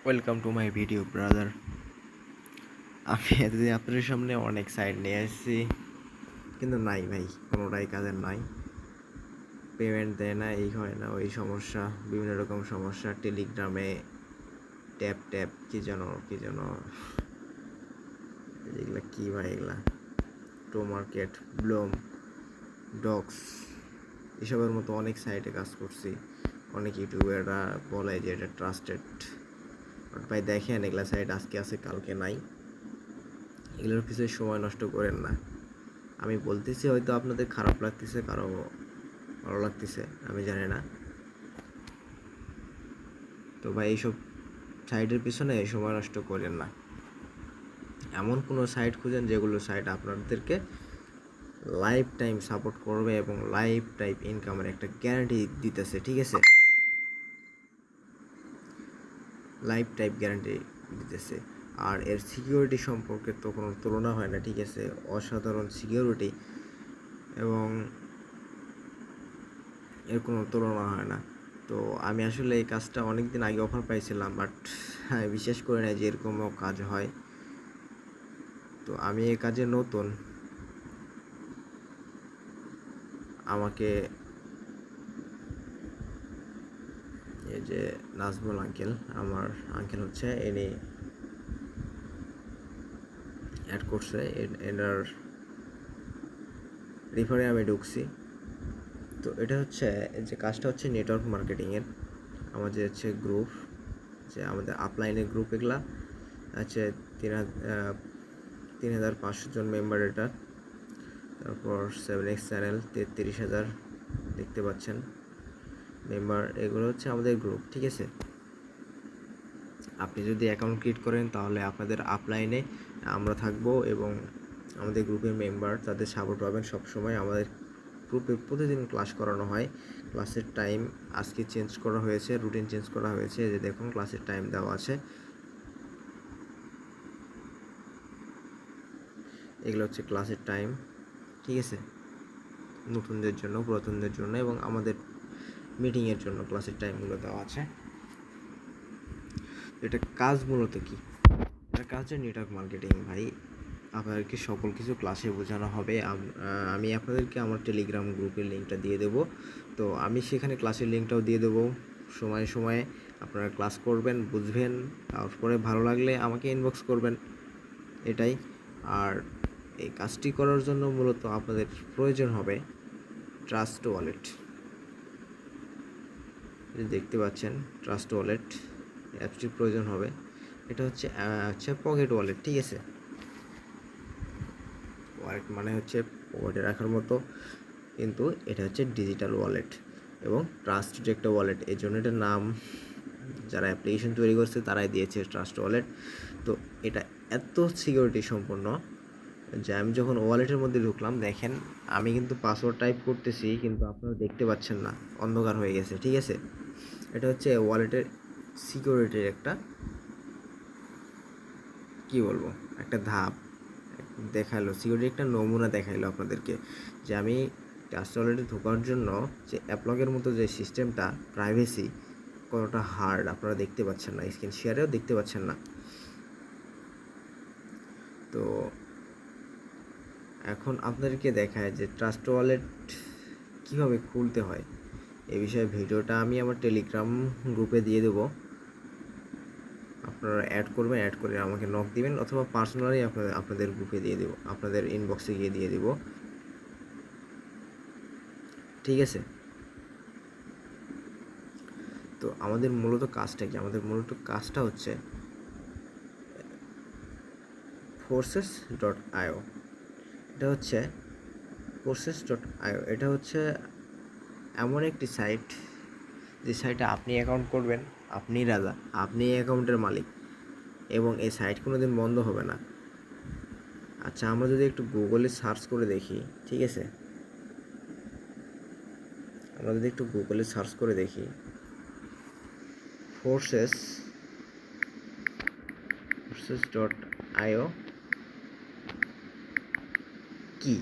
Welcome to my video brother. আমি এতদিন আপনাদের সামনে অনেক সাইট নিয়ে এসেছি, কিন্তু নাই ভাই, কোনোটাই কাজের নাই। পেমেন্ট দেয় না, এই হয় না, ওই সমস্যা, বিভিন্ন রকম সমস্যা। টেলিগ্রামে ট্যাপ ট্যাপ কি যেন এগুলা কী ভাই, এগুলা টো মার্কেট, ব্লুম, ডক্স, এসবের মতো অনেক সাইটে কাজ করছি। অনেক ইউটিউবাররা বলে যে এটা ট্রাস্টেড, বাট ভাই দেখেন এগুলা সাইট আজকে আছে কালকে নাই। এগুলোর পিছনে সময় নষ্ট করেন না। আমি বলতেছি, হয়তো আপনাদের খারাপ লাগতেছে, কারো ভালো লাগতেছে, আমি জানি না। তো ভাই এইসব সাইটের পিছনে সময় নষ্ট করেন না। এমন কোনো সাইট খুঁজেন যেগুলো সাইট আপনাদেরকে লাইফ টাইম সাপোর্ট করবে এবং লাইফ টাইম ইনকামের একটা গ্যারান্টি দিতেছে, ঠিক আছে? লাইফ টাইম গ্যারান্টি দিতেছে। আর এর সিকিউরিটি সম্পর্কে তো কোনো তুলনা হয় না, ঠিক আছে? অসাধারণ সিকিউরিটি, এবং এর কোনো তুলনা হয় না। তো আমি আসলে এই কাজটা অনেক দিন আগে অফার পাইছিলাম, বাট বিশ্বাস করি না যে এরকমও কাজ হয়। তো আমি এই কাজে নতুন। আমাকে এই যে নাজমুল আঙ্কেল, আমার আঙ্কেল হচ্ছে, এনে অ্যাড করছে, এনার রেফারে আমি ঢুকছি। তো এটা হচ্ছে যে কাজটা হচ্ছে নেটওয়ার্ক মার্কেটিংয়ের। আমাদের হচ্ছে গ্রুপ, যে আমাদের আপলাইনের গ্রুপ, এগুলা আছে 3,500 জন মেম্বার এটা। তারপর 7x চ্যানেল 33,000 দেখতে পাচ্ছেন মেম্বার। এগুলো হচ্ছে আমাদের গ্রুপ, ঠিক আছে? আপনি যদি অ্যাকাউন্ট ক্রিয়েট করেন তাহলে আপনাদের আপলাইনে আমরা থাকবো, এবং আমাদের গ্রুপের মেম্বার তাদের সাপোর্ট পাবেন সবসময়। আমাদের গ্রুপে প্রতিদিন ক্লাস করানো হয়। ক্লাসের টাইম আজকে চেঞ্জ করা হয়েছে, রুটিন চেঞ্জ করা হয়েছে, যে দেখুন ক্লাসের টাইম দেওয়া আছে। এগুলো হচ্ছে ক্লাসের টাইম, ঠিক আছে? নতুনদের জন্য, পুরাতনদের জন্য, এবং আমাদের মিটিংয়ের জন্য ক্লাসের টাইমগুলো দেওয়া আছে। এটা কাজ মূলত কি? এটা কাজ হচ্ছে নেটওয়ার্ক মার্কেটিং ভাই। আপনাদেরকে সকল কিছু ক্লাসে বোঝানো হবে। আমি আপনাদেরকে আমার টেলিগ্রাম গ্রুপের লিঙ্কটা দিয়ে দেবো। তো আমি সেখানে ক্লাসের লিঙ্কটাও দিয়ে দেবো। সময়ে সময়ে আপনারা ক্লাস করবেন, বুঝবেন, তারপরে ভালো লাগলে আমাকে ইনবক্স করবেন, এটাই। আর এই কাজটি করার জন্য মূলত আপনাদের প্রয়োজন হবে ট্রাস্ট ওয়ালেট। দেখতে পাচ্ছেন ট্রাস্ট ওয়ালেট অ্যাপসটির প্রয়োজন হবে। এটা হচ্ছে পকেট ওয়ালেট, ঠিক আছে? ওয়ালেট মানে হচ্ছে পকেটে রাখার মতো, কিন্তু এটা হচ্ছে ডিজিটাল ওয়ালেট এবং ট্রাস্টেড একটা ওয়ালেট। এই জন্য এটার নাম যারা অ্যাপ্লিকেশন তৈরি করছে তারাই দিয়েছে ট্রাস্ট ওয়ালেট। তো এটা এত সিকিউরিটি সম্পন্ন যে আমি যখন ওয়ালেটের মধ্যে ঢুকলাম, দেখেন আমি কিন্তু পাসওয়ার্ড টাইপ করতেছি, কিন্তু আপনারা দেখতে পাচ্ছেন না, অন্ধকার হয়ে গেছে, ঠিক আছে? এটা হচ্ছে ওয়ালেটের সিকিউরিটির একটা, কি বলবো, একটা ধাপ দেখাইলো, সিকিউরিটি একটা নমুনা দেখাইলো আপনাদেরকে, যে আমি ট্রাস্ট ওয়ালেটে ঢোকার জন্য যে অ্যাপলকের মতো যে সিস্টেমটা, প্রাইভেসি কতটা হার্ড আপনারা দেখতে পাচ্ছেন না, স্ক্রিন শেয়ারেও দেখতে পাচ্ছেন না। তো এখন আপনাদেরকে দেখায় যে ট্রাস্ট ওয়ালেট কীভাবে খুলতে হয়, এই বিষয়ে ভিডিওটা আমি আমার টেলিগ্রাম গ্রুপে দিয়ে দেবো। আপনারা অ্যাড করবেন, অ্যাড করে আমাকে নক দিবেন, অথবা পার্সোনালি আপনাদের গ্রুপে দিয়ে দেবো, আপনাদের ইনবক্সে গিয়ে দিয়ে দেবো, ঠিক আছে? তো আমাদের মূলত কাজটা কি? আমাদের মূলত কাজটা হচ্ছে forces.io। এটা হচ্ছে forces.io, এটা হচ্ছে এমন একটি সাইট, যে সাইটে আপনি অ্যাকাউন্ট করবেন, আপনি রাজা, আপনি অ্যাকাউন্টের মালিক, এবং এই সাইট কোনো দিন বন্ধ হবে না। আচ্ছা, আমরা যদি একটু গুগলে সার্চ করে দেখি, ঠিক আছে? আমরা যদি একটু গুগলে সার্চ করে দেখি forces.io কি,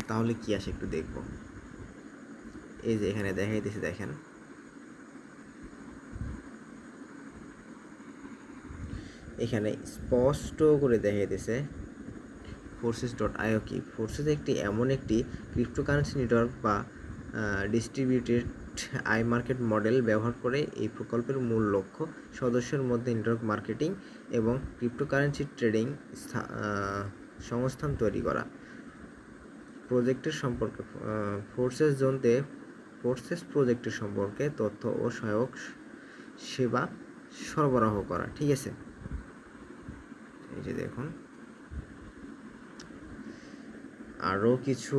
তাহলে কি আসে একটু দেখব। এই যে এখানে দেখাইতেছি, দেখেন এখানে স্পষ্ট করে দেখিয়ে দিছে Forces.io কি। ফোর্সেস এমন একটি ক্রিপ্টোকারেন্সি নেটওয়ার্ক বা ডিস্ট্রিবিউটেড আই মার্কেট মডেল ব্যবহার করে। এই প্রকল্পের মূল লক্ষ্য সদস্যের মধ্যে নেটওয়ার্ক মার্কেটিং এবং ক্রিপ্টোকারেন্সি ট্রেডিং সংস্থান তৈরি করা। প্রজেক্টের সম্পর্কে ফোর্সেস প্রজেক্টের সম্পর্কে তথ্য ও সহায়ক সেবা সরবরাহ করা। ঠিক আছে, এই যে দেখুন আরও কিছু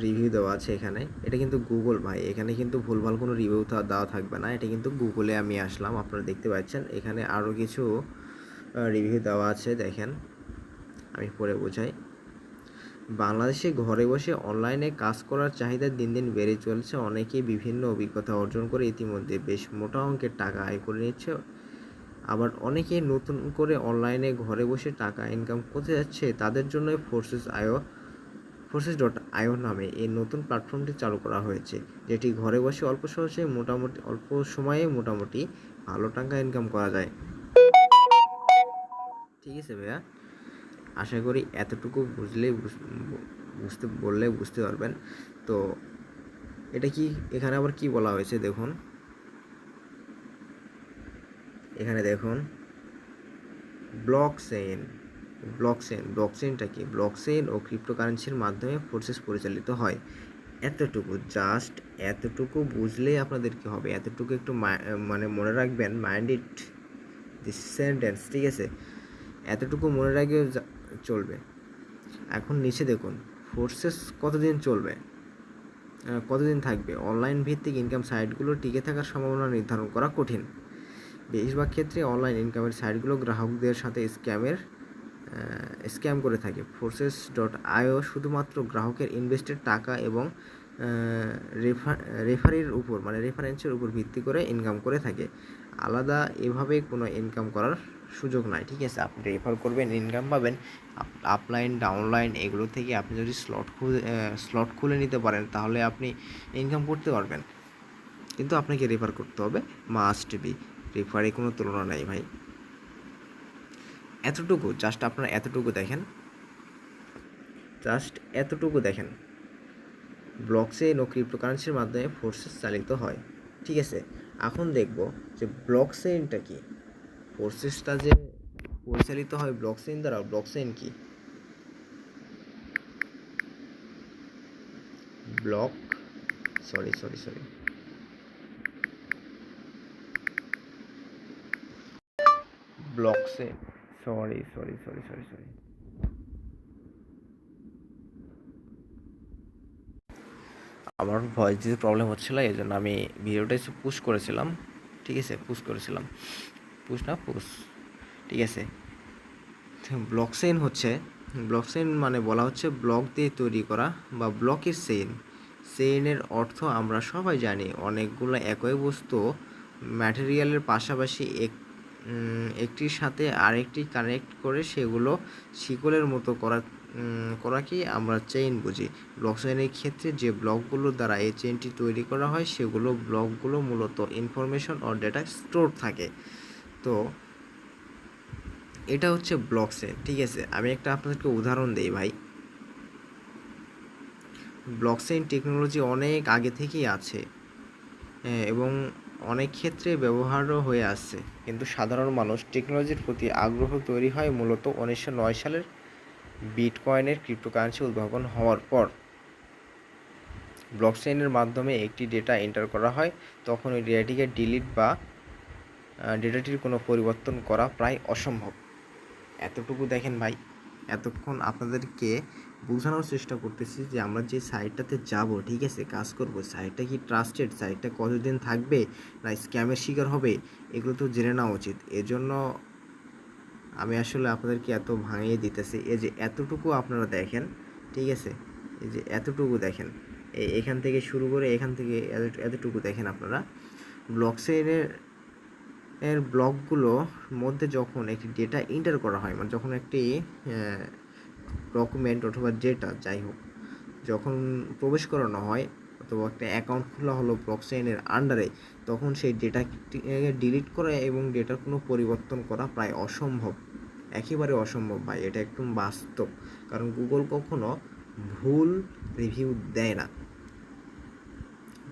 রিভিউ দেওয়া আছে এখানে। এটা কিন্তু গুগল ভাই, এখানে কিন্তু ভুলভাল কোনো রিভিউ দেওয়া থাকবে না। এটা কিন্তু গুগলে আমি আসলাম, আপনারা দেখতে পাচ্ছেন এখানে আরও কিছু রিভিউ দেওয়া আছে। দেখেন আমি পড়ে বোঝাই। বাংলাদেশে ঘরে বসে অনলাইনে কাজ করার চাহিদা দিন দিন বেড়ে চলছে। অনেকেই বিভিন্ন অভিজ্ঞতা অর্জন করে ইতিমধ্যে বেশ মোটা অঙ্কের টাকা আয় করে নিচ্ছে। আবার অনেকেই নতুন করে অনলাইনে ঘরে বসে টাকা ইনকাম করতে যাচ্ছে। তাদের জন্য Forces.io নামে এই নতুন প্ল্যাটফর্মটি চালু করা হয়েছে, যেটি ঘরে বসে অল্প সময়ে মোটামুটি ভালো টাকা ইনকাম করা যায়। ঠিক আছে ভাইয়া, আশা করি এতটুকু বুঝতে পারবেন। তো এটা কি, এখানে আবার কি বলা হয়েছে দেখুন। এখানে দেখুন ব্লকচেইনটা কি। ব্লকচেইন ও ক্রিপ্টোকারেন্সির মাধ্যমে প্রসেস পরিচালিত হয়। এতটুকু বুঝলেই আপনাদের কি হবে, এতটুকু একটু মানে মনে রাখবেন, মাইন্ড ইট দিস সেন্টেন্স। ঠিক আছে, এতটুকু মনে রাখলেও চলবে। এখন নিচে দেখুন ফোর্সেস কতদিন থাকবে। অনলাইন ভিত্তিক ইনকাম সাইটগুলো টিকে থাকার সম্ভাবনা নির্ধারণ করা কঠিন। বেশিরভাগ ক্ষেত্রে অনলাইন ইনকামের সাইটগুলো গ্রাহকদের সাথে স্ক্যাম করে থাকে। Forces.io শুধুমাত্র গ্রাহকের ইনভেস্টেড টাকা এবং রেফারেন্সের উপর ভিত্তি করে ইনকাম করে থাকে। আলাদা এভাবে কোনো ইনকাম করার সুযোগ নাই। ঠিক আছে, আপনি রেফার করবেন, ইনকাম পাবেন। আপলাইন ডাউনলাইন এগুলো থেকে আপনি যদি স্লট খুলে নিতে পারেন তাহলে আপনি ইনকাম করতে পারবেন। কিন্তু আপনাকে রেফার করতে হবে, মাস্ট বি। রেফারে কোনো তুলনা নেই ভাই। আপনারা এতটুকু দেখেন। ব্লকচেইন ও ক্রিপ্টোকারেন্সির মাধ্যমে ফোর্সেস চালিত হয়। ঠিক আছে, এখন দেখব যে ব্লকচেইনটা কি। ফোর্সেসটা যে পরিচালিত হয় ব্লকচেইন দ্বারা, ব্লকচেইন কি। ব্লকচেইন আমার ভয়েস দিতে প্রবলেম হচ্ছিল, এই জন্য আমি ভিডিওটা একটু পুশ করেছিলাম। ঠিক আছে, পুশ ঠিক আছে। ব্লকচেইন মানে বলা হচ্ছে ব্লক দিয়ে তৈরি করা বা ব্লকের চেইনের অর্থ আমরা সবাই জানি, অনেকগুলো একই বস্তু ম্যাটেরিয়ালের পাশাপাশি একটির সাথে আরেকটি কানেক্ট করে সেগুলো শিকলের মতো করাকেই আমরা চেইন বুঝি। ব্লকচেইনের ক্ষেত্রে যে ব্লকগুলোর দ্বারা এই চেইনটি তৈরি করা হয় সেগুলো ব্লকগুলো মূলত ইনফরমেশন ও ডেটা স্টোর থাকে। তো এটা হচ্ছে ব্লকচেইন। ঠিক আছে, আমি একটা আপনাদেরকে উদাহরণ দিই ভাই। ব্লকচেইন টেকনোলজি অনেক আগে থেকেই আছে এবং অনেক ক্ষেত্রে ব্যবহারও হয়ে আসছে, কিন্তু সাধারণ মানুষ টেকনোলজির প্রতি আগ্রহ তৈরি হয় মূলত 1909 সালের বিটকয়েনের ক্রিপ্টোকারেন্সি উদ্ভাবন হওয়ার পর। ব্লকচেইনের মাধ্যমে একটি ডেটা এন্টার করা হয়, তখন ওই ডেটাটিকে ডিলিট বা ডেটাটির কোনো পরিবর্তন করা প্রায় অসম্ভব। এতটুকু দেখেন ভাই, এতক্ষণ আপনাদেরকে বোঝানোর চেষ্টা করতেছি যে আমরা যে সাইটটাতে যাব, ঠিক আছে, কাজ করব, সাইটটা কি ট্রাস্টেড, সাইটটা কতদিন থাকবে না স্ক্যামের শিকার হবে, এগুলো তো জেনে নেওয়া উচিত। এজন্য আমি আসলে আপনাদেরকে এত ভাঙিয়ে দিতেছি। এই যে এতটুকু আপনারা দেখেন, ঠিক আছে, এই যে এতটুকু দেখেন, এখান থেকে শুরু করে এখান থেকে এতটুকু দেখেন আপনারা। ব্লকচেইনের ব্লকগুলোর মধ্যে যখন একটি ডেটা এন্টার করা হয়, মানে যখন একটি ডকুমেন্ট অথবা ডেটা যাই হোক যখন প্রবেশ করানো হয় অথবা একটা অ্যাকাউন্ট খোলা হলো ব্লকচেইনের আন্ডারে, তখন সেই ডেটাকে ডিলিট করা এবং ডেটার কোনো পরিবর্তন করা প্রায় অসম্ভব, একেবারে অসম্ভব ভাই, এটা একদম বাস্তব। কারণ গুগল কখনো ভুল রিভিউ দেয় না।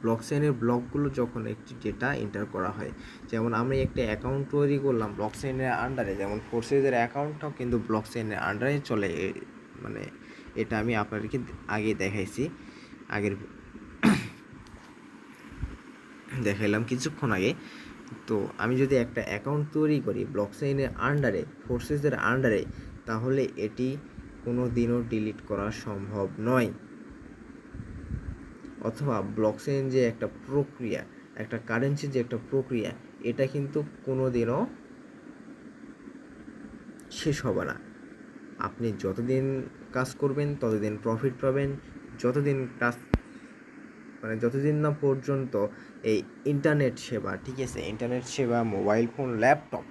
ব্লকচেইনের ব্লকগুলো যখন একটি ডেটা এন্টার করা হয়, যেমন আমি একটা অ্যাকাউন্ট তৈরি করলাম ব্লকচেইনের আন্ডারে, যেমন ফোর্সেসের অ্যাকাউন্টটাও কিন্তু ব্লকচেইনের আন্ডারে চলে, মানে এটা আমি আপনাদেরকে আগে দেখাইছি, আগের দেখাইলাম কিছুক্ষণ আগে। তো আমি যদি একটা অ্যাকাউন্ট তৈরি করি ব্লকচেইনের আন্ডারে, ফোর্সেসের আন্ডারে, তাহলে এটি কোনো দিনও ডিলিট করা সম্ভব নয়। অথবা ব্লকচেইন যে একটা প্রক্রিয়া, একটা কারেন্সির যে একটা প্রক্রিয়া, এটা কিন্তু কোনো দিনও শেষ হবে না। আপনি যতদিন কাজ করবেন ততদিন প্রফিট পাবেন, যতদিন কাজ যতদিন না পর্যন্ত এই ইন্টারনেট সেবা, ঠিক আছে, ইন্টারনেট সেবা, মোবাইল ফোন, ল্যাপটপ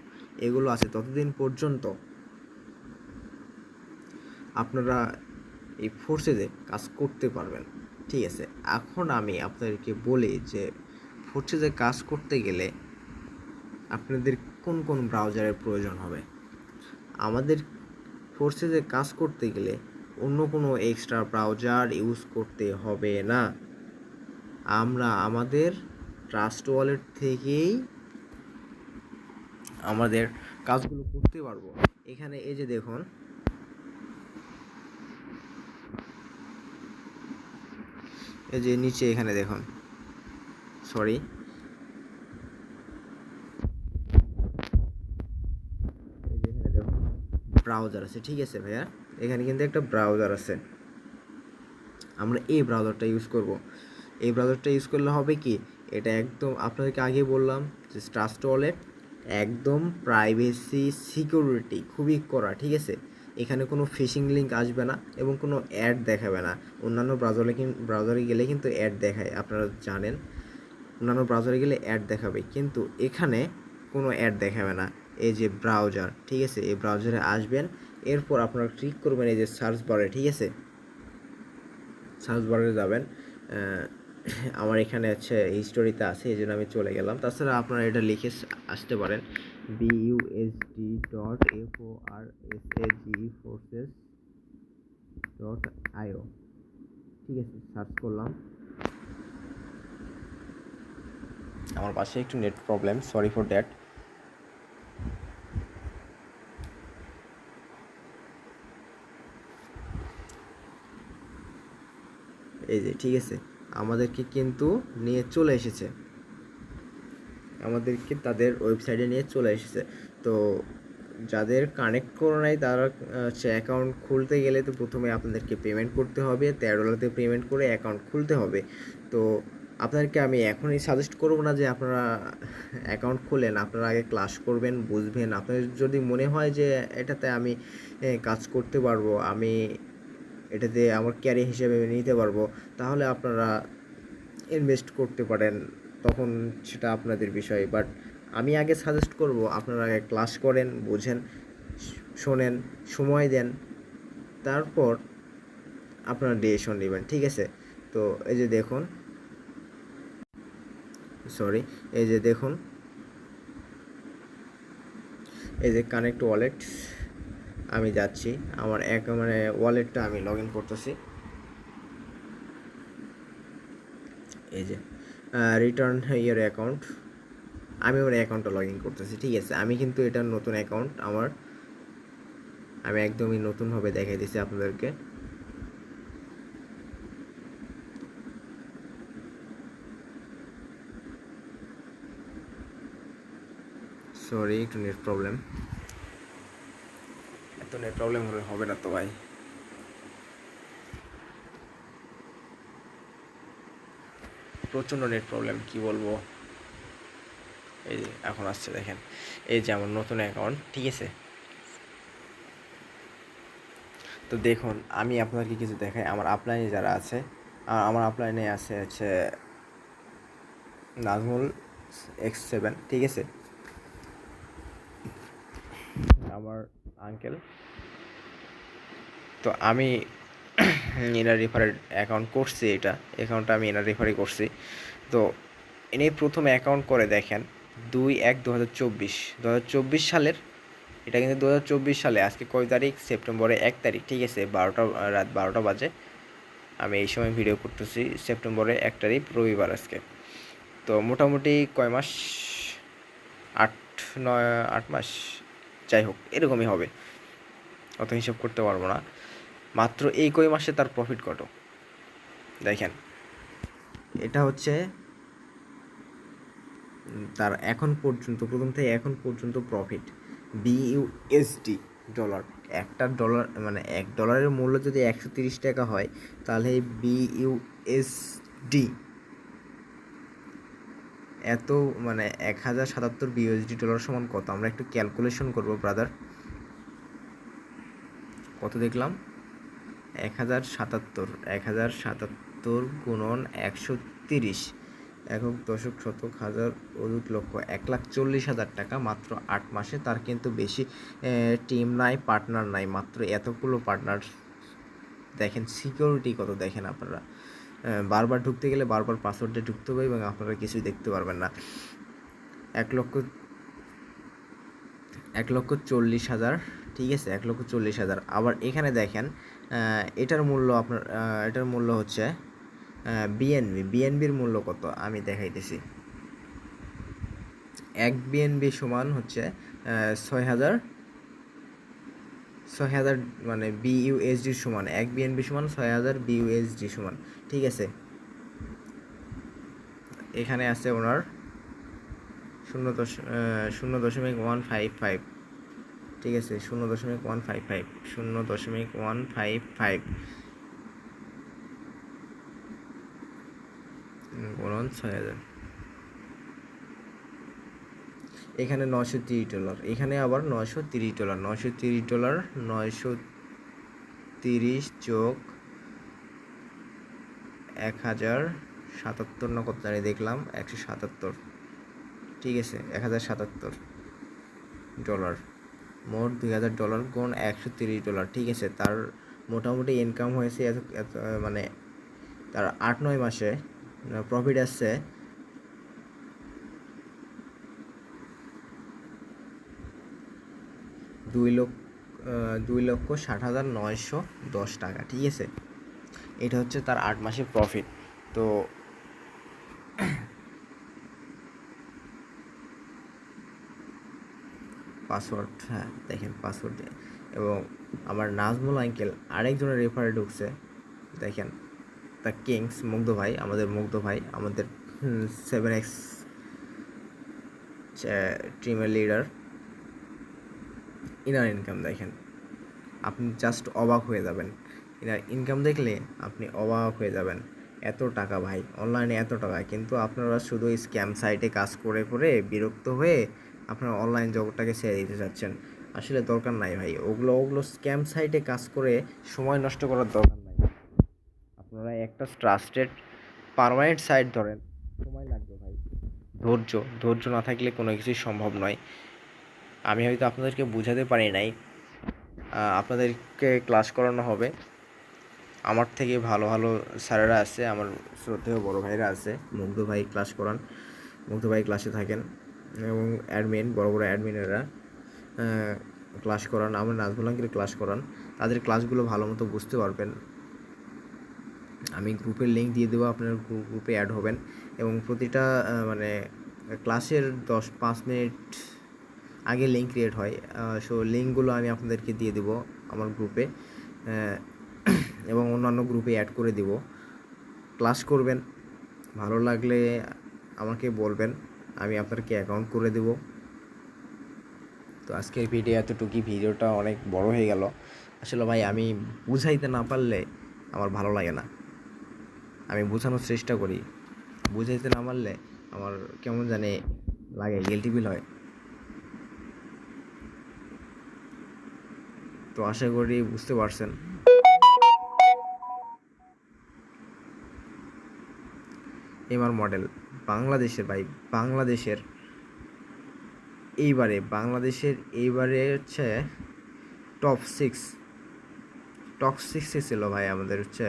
এগুলো আছে, ততদিন পর্যন্ত আপনারা এই ফোর্সেসে কাজ করতে পারবেন, ঠিক আছে। এখন আমি আপনাদেরকে বলি যে ফোর্সেসে কাজ করতে গেলে আপনাদের কোন কোন ব্রাউজারের প্রয়োজন হবে। আমাদের ফোর্সেসে কাজ করতে গেলে অন্য কোনো এক্সট্রা ব্রাউজার ইউজ করতে হবে না। আমরা আমাদের ট্রাস্ট ওয়ালেট থেকেই আমাদের কাজগুলো করতে পারবো। এখানে এই যে দেখুন, এই যে নিচে এখানে দেখুন, সরি, এই যে এখানে দেখুন ব্রাউজার আছে, ঠিক আছে ভাইয়া, এখানে কিন্তু একটা ব্রাউজার আছে, আমরা এই ব্রাউজারটা ইউজ করব। এই ব্রাউজারটা ইউজ করলে হবে কি, এটা একদম আপনাদেরকে আগে বললাম যে ট্রাস্ট ওয়ালেট একদম প্রাইভেসি সিকিউরিটি খুবই কড়া, ঠিক আছে। এখানে কোনো ফিশিং লিঙ্ক আসবে না এবং কোনো অ্যাড দেখাবে না। অন্যান্য ব্রাউজারে গেলে কিন্তু অ্যাড দেখায়, আপনারা জানেন, অন্যান্য ব্রাউজারে গেলে অ্যাড দেখাবে, কিন্তু এখানে কোনো অ্যাড দেখাবে না। এই যে ব্রাউজার, ঠিক আছে, এই ব্রাউজারে আসবেন, এরপর আপনারা ক্লিক করবেন এই যে সার্চ বারে, ঠিক আছে, সার্চ বারে যাবেন। আমার এখানে আছে হিস্টোরিতে আছে, এই জন্য আমি চলে গেলাম। তাছাড়া আপনারা এটা লিখে আসতে পারেন busd.forces.io, ঠিক আছে, সার্চ করলাম। আমার পাশে একটু net problem, sorry for that. এই যে, ঠিক আছে, আমাদেরকে কিন্তু নিয়ে চলে এসেছে, আমাদেরকে তাদের ওয়েবসাইটে নিয়ে চলে এসেছে। তো যাদের কানেক্ট করা নাই তারা অ্যাকাউন্ট খুলতে গেলে তো প্রথমে আপনাদেরকে পেমেন্ট করতে হবে, $13 পেমেন্ট করে অ্যাকাউন্ট খুলতে হবে। তো আপনাদেরকে আমি এখনই সাজেস্ট করব না যে আপনারা অ্যাকাউন্ট খোলেন, আপনারা আগে ক্লাস করবেন, বুঝবেন। আপনাদের যদি মনে হয় যে এটাতে আমি কাজ করতে পারবো, আমি এটাতে আমার ক্যারিয়ার হিসেবে নিতে পারবো, তাহলে আপনারা ইনভেস্ট করতে পারেন, তখন সেটা আপনাদের বিষয়। বাট আমি আগে সাজেস্ট করব আপনারা আগে ক্লাস করেন, বোঝেন, শোনেন, সময় দেন, তারপর আপনারা ডিসিশন নেবেন, ঠিক আছে। তো এই যে দেখুন, সরি, এই যে দেখুন, এই যে কানেক্ট ওয়ালেট, আমি যাচ্ছি, আমার ওয়ালেটটা আমি লগ ইন করতেছি। এই যে রিটার্ন ইয়ার অ্যাকাউন্ট, আমি আমার অ্যাকাউন্টটা লগ ইন করতেছি, ঠিক আছে। আমি কিন্তু এটা নতুন অ্যাকাউন্ট আমার, আমি একদমই নতুনভাবে দেখাই দিচ্ছি আপনাদেরকে। সরি, একটু নেট প্রবলেম, এত নেট প্রবলেম হলে হবে না তো ভাই, প্রচণ্ড নেট প্রবলেম, কি বলবো। এই যে এখন আসছে, দেখেন, এই যে আমার নতুন অ্যাকাউন্ট, ঠিক আছে। তো দেখুন, আমি আপনাদেরকে কিছু দেখাই, আমার আপলাইনে যারা আছে, আমার আপলাইনে আছে নাজমুল X7, ঠিক আছে, আমার আঙ্কেল। তো আমি এনার রেফারের অ্যাকাউন্ট করছি, এটা অ্যাকাউন্টটা আমি এনার রেফারে করছি। তো ইনি প্রথম অ্যাকাউন্ট করে দেখেন 2/1/2024 সালের, এটা কিন্তু 2024 সালে। আজকে কয় তারিখ? সেপ্টেম্বরের 1 তারিখ, ঠিক আছে। রাত 12টা বাজে, আমি এই সময় ভিডিও করতেছি। সেপ্টেম্বরের 1 তারিখ রবিবার আজকে। তো মোটামুটি কয় মাস? 8 মাস, যাই হোক এরকমই হবে, অত হিসাব করতে পারবো না। মাত্র এই কয় মাসে তার প্রফিট কত দেখেন। এটা হচ্ছে তার এখন পর্যন্ত, প্রথম থেকে এখন পর্যন্ত প্রফিট বিইউএসডি ডলার। একটা ডলার মানে $1 মূল্য যদি 130 টাকা হয়, তাহলে বিইউএসডি এত মানে 1077 বিইউএসডি ডলার সমান কত? আমরা একটু ক্যালকুলেশন করবো ব্রাদার। কত দেখলাম? 1077 গুণন 130, একক, দশক, শতক, হাজার, অযুত, লক্ষ, 1,40,000 টাকা মাত্র 8 মাসে। তার কিন্তু বেশি টিম নাই, পার্টনার নাই, মাত্র এতগুলো পার্টনার। দেখেন সিকিউরিটি কত, দেখেন আপনারা। বারবার ঢুকতে গেলে বারবার পাসওয়ার্ড দিয়ে ঢুকতে হবে এবং আপনারা কিছুই দেখতে পারবেন না। 1,40,000, ঠিক আছে, 1,40,000। আবার এখানে দেখেন এটার মূল্য আপনার, এটার মূল্য হচ্ছে বিএনবির মূল্য কত আমি দেখাইতেছি। 1 বিএনবি সমান হচ্ছে 6,000 মানে বিইউএসডি সমান 1 বিএনবি সমান 6,000 বিইউএসডি সমান, ঠিক আছে। এখানে আছে ওনার 0.155, ঠিক আছে, 0.155, 0.155 গুণন 6,000, এখানে $930, এখানে আবার $930, $930, 930 যোগ 1,077 না কত জানি দেখলাম, 177, ঠিক আছে, $1,077, মোট $2,000 গুণ $130, ঠিক আছে। তার মোটামুটি ইনকাম হয়েছে এত মানে তার 8-9 মাসে প্রফিট আসছে $2,60,910 টাকা, ঠিক আছে। এটা হচ্ছে তার 8 মাসের প্রফিট। তো পাসওয়ার্ড, হ্যাঁ দেখেন পাসওয়ার্ড। এবং আমার নাজমুল আঙ্কেল আরেকজনের রেফারে ঢুকছে, দেখেন দ্য কিংস, মুগ্ধ ভাই, আমাদের 7x টিমের লিডার। ইনার ইনকাম দেখেন, আপনি জাস্ট অবাক হয়ে যাবেন। এনার ইনকাম দেখলে আপনি অবাক হয়ে যাবেন। এত টাকা ভাই, অনলাইনে এত টাকা, কিন্তু আপনারা শুধু স্ক্যাম সাইটে কাজ করে করে বিরক্ত হয়ে আপনারা অনলাইন জগৎটাকে ছেড়ে দিতে চাচ্ছেন। আসলে দরকার নাই ভাই, ওগুলো স্ক্যাম সাইটে কাজ করে সময় নষ্ট করার দরকার নাই। আপনারা একটা ট্রাস্টেড পার্মানেন্ট সাইট ধরেন, সময় লাগবে ভাই। ধৈর্য না থাকলে কোনো কিছুই সম্ভব নয়। আমি হয়তো আপনাদেরকে বোঝাতে পারি নাই, আপনাদেরকে ক্লাস করানো হবে। আমার থেকে ভালো ভালো স্যারেরা আছে, আমার শ্রদ্ধেয় বড় ভাইরা আছে, মুগ্ধ ভাই ক্লাস করান, মুগ্ধ ভাই ক্লাসে থাকেন, এবং অ্যাডমিন, বড় বড় অ্যাডমিনেরা ক্লাস করান, আমার নাজমুল আঙ্কেল ক্লাস করান। তাদের ক্লাসগুলো ভালো মতো বুঝতে পারবেন। আমি গ্রুপের লিঙ্ক দিয়ে দেবো, আপনার গ্রুপে অ্যাড হবেন এবং প্রতিটা মানে ক্লাসের 10-5 মিনিট আগে লিঙ্ক ক্রিয়েট হয়। সো লিঙ্কগুলো আমি আপনাদেরকে দিয়ে দেবো আমার গ্রুপে এবং অন্যান্য গ্রুপে অ্যাড করে দেব। ক্লাস করবেন, ভালো লাগলে আমাকে বলবেন, আমি আপনাকে অ্যাকাউন্ট করে দেব। তো আজকের ভিডিও এতটুকুই, ভিডিওটা অনেক বড় হয়ে গেল। আসলে ভাই আমি বুঝাইতে না পারলে আমার ভালো লাগে না, আমি বোঝানোর চেষ্টা করি, বুঝাইতে না পারলে আমার কেমন জানি লাগে, গিল্টি ফিল হয়। তো আশা করি বুঝতে পারছেন। এমআর মডেল বাংলাদেশের ভাই, বাংলাদেশের এইবারে হচ্ছে টপ 6 টপ সিক্সে ছিল ভাই আমাদের হচ্ছে,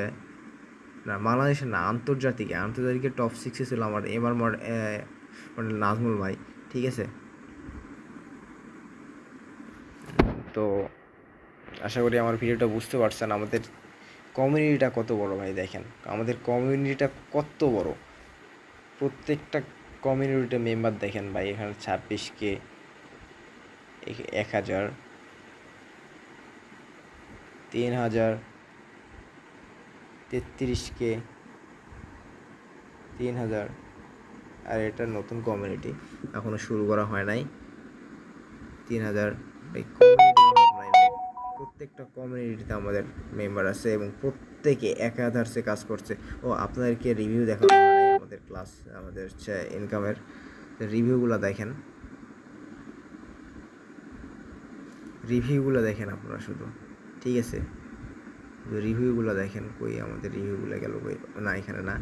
না বাংলাদেশে না, আন্তর্জাতিকে টপ সিক্সে ছিল আমার এবার মডেল নাজমুল ভাই, ঠিক আছে। তো আশা করি আমার ভিডিওটা বুঝতে পারছেন আমাদের কমিউনিটিটা কত বড় ভাই। দেখেন আমাদের কমিউনিটিটা কত বড়, প্রত্যেকটা কমিউনিটিতে মেম্বার দেখেন ভাই, এখানে 26K, 1000, 3000, 33K, 3000। আর এটা নতুন কমিউনিটি, এখনও শুরু করা হয় নাই। 3000 এই কমিউনিটি নাই ভাই। প্রত্যেকটা কমিউনিটিতে আমাদের মেম্বার আছে এবং প্রত্যেকে 1000 কাজ করছে। ও আপনাদেরকে রিভিউ দেখানো হয় নাই আমাদের ক্লাস, আমাদের হচ্ছে ইনকামের রিভিউগুলো দেখেন, আপনারা শুধু, ঠিক আছে। রিভিউগুলো দেখেন, কই আমাদের রিভিউগুলো গেল কই, না এখানে না,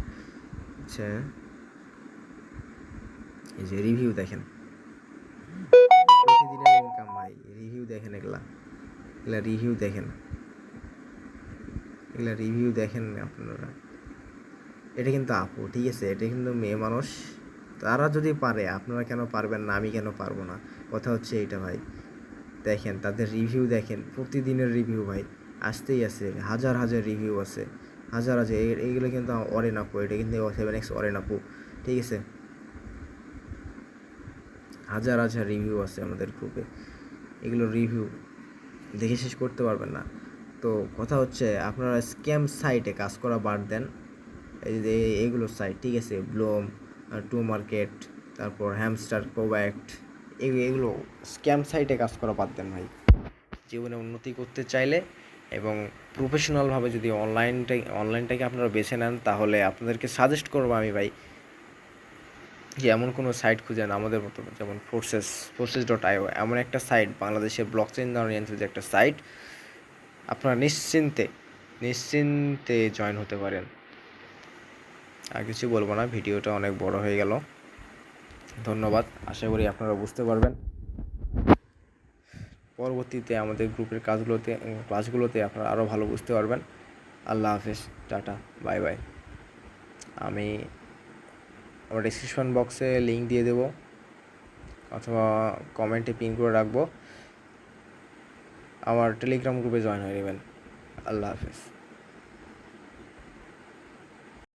আচ্ছা এই যে রিভিউ দেখেন, প্রতিদিনের ইনকাম ভাই, রিভিউ দেখেন, এগুলা রিভিউ দেখেন আপনারা। এটা কিন্তু আপু, ঠিক আছে, এটা কিন্তু মেয়ে মানুষ, তারা যদি পারে আপনারা কেন পারবেন না, আমি কেন পারবো না, কথা হচ্ছে এইটা ভাই। দেখেন তাদের রিভিউ দেখেন, প্রতিদিনের রিভিউ ভাই আসতেই আছে, হাজার রিভিউ আছে, হাজার এইগুলো কিন্তু অরেন আপু, এটা কিন্তু 7X অরেন আপু, ঠিক আছে। হাজার রিভিউ আছে আমাদের গ্রুপে, এগুলো রিভিউ দেখে শেষ করতে পারবেন না। তো কথা হচ্ছে আপনারা স্ক্যাম সাইটে কাজ করা বাদ দেন, এই যে এইগুলো সাইট, ঠিক আছে, ব্লুম, টু মার্কেট, তারপর হ্যামস্টার কোভ্যাক্ট, এগুলো স্ক্যাম সাইটে কাজ করা বাদ দেন ভাই। জীবনে উন্নতি করতে চাইলে এবং প্রফেশনালভাবে যদি অনলাইনটাকে আপনারা বেছে নেন, তাহলে আপনাদেরকে সাজেস্ট করবো আমি ভাই যে এমন কোনো সাইট খুঁজেন আমাদের মতো, যেমন Forces.io, এমন একটা সাইট, বাংলাদেশের ব্লকচেইন ওরিয়েন্টেড একটা সাইট, আপনারা নিশ্চিন্তে জয়েন হতে পারেন। আর কিছু বলবো না, ভিডিওটা অনেক বড় হয়ে গেল। ধন্যবাদ, আশা করি আপনারা বুঝতে পারবেন। পরবর্তীতে আমাদের গ্রুপের ক্লাসগুলোতে আপনারা আরও ভালো বুঝতে পারবেন। আল্লাহ হাফেজ, টাটা, বাই বাই। আমি আমার ডিসক্রিপশন বক্সে লিঙ্ক দিয়ে দেবো অথবা কমেন্টে পিন করে রাখবো, আমার টেলিগ্রাম গ্রুপে জয়েন হয়ে নেবেন। আল্লাহ হাফেজ।